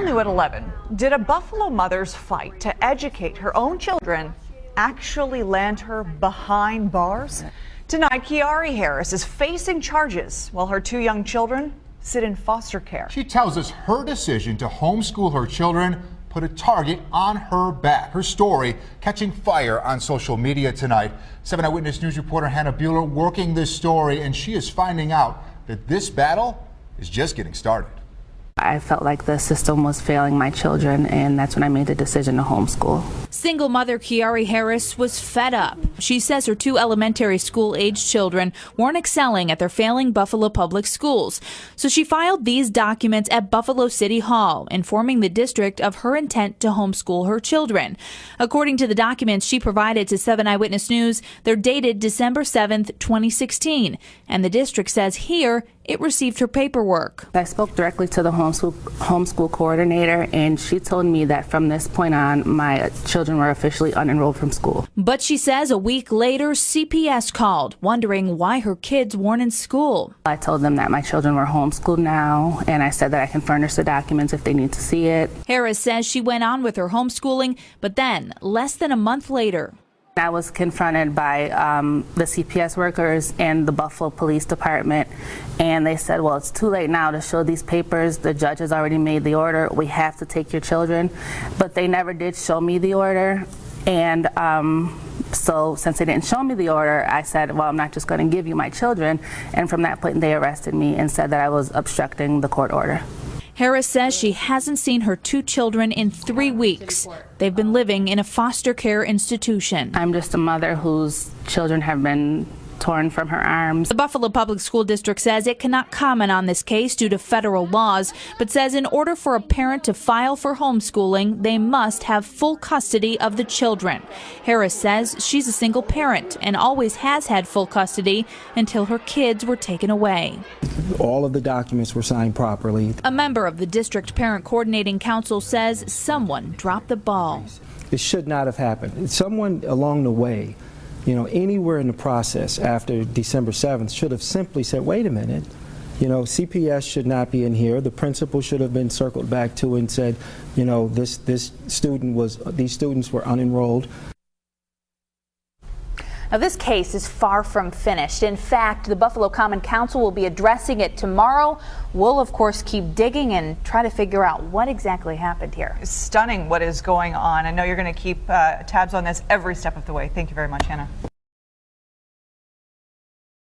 new at 11. Did a Buffalo mother's fight to educate her own children actually land her behind bars? Tonight, Kiarre Harris is facing charges while her two young children sit in foster care. She tells us her decision to homeschool her children put a target on her back. Her story catching fire on social media tonight. 7 Eyewitness News reporter Hannah Bueller working this story, and she is finding out that this battle is just getting started. I felt like the system was failing my children, and that's when I made the decision to homeschool. Single mother Kiarre Harris was fed up. She says her two elementary school-aged children weren't excelling at their failing Buffalo public schools. So she filed these documents at Buffalo City Hall, informing the district of her intent to homeschool her children. According to the documents she provided to 7 Eyewitness News, they're dated December 7th, 2016. And the district says here it received her paperwork. I spoke directly to the homeschool coordinator, and she told me that from this point on, my children were officially unenrolled from school. But she says a week later, CPS called, wondering why her kids weren't in school. I told them that my children were homeschooled now, and I said that I can furnish the documents if they need to see it. Harris says she went on with her homeschooling, but then, less than a month later, I was confronted by the CPS workers and the Buffalo Police Department, and they said, well, it's too late now to show these papers. The judge has already made the order. We have to take your children. But they never did show me the order. And so since they didn't show me the order, I said, well, I'm not just going to give you my children. And from that point, they arrested me and said that I was obstructing the court order. Harris says she hasn't seen her two children in 3 weeks. They've been living in a foster care institution. I'm just a mother whose children have been torn from her arms. The Buffalo Public School District says it cannot comment on this case due to federal laws, but says in order for a parent to file for homeschooling, they must have full custody of the children. Harris says she's a single parent and always has had full custody until her kids were taken away. All of the documents were signed properly. A member of the District Parent Coordinating Council says someone dropped the ball. It should not have happened. Someone along the way, anywhere in the process after December 7th should have simply said, wait a minute, CPS should not be in here. The principal should have been circled back to and said, these students were unenrolled. Now, this case is far from finished. In fact, the Buffalo Common Council will be addressing it tomorrow. We'll, of course, keep digging and try to figure out what exactly happened here. It's stunning what is going on. I know you're going to keep tabs on this every step of the way. Thank you very much, Hannah.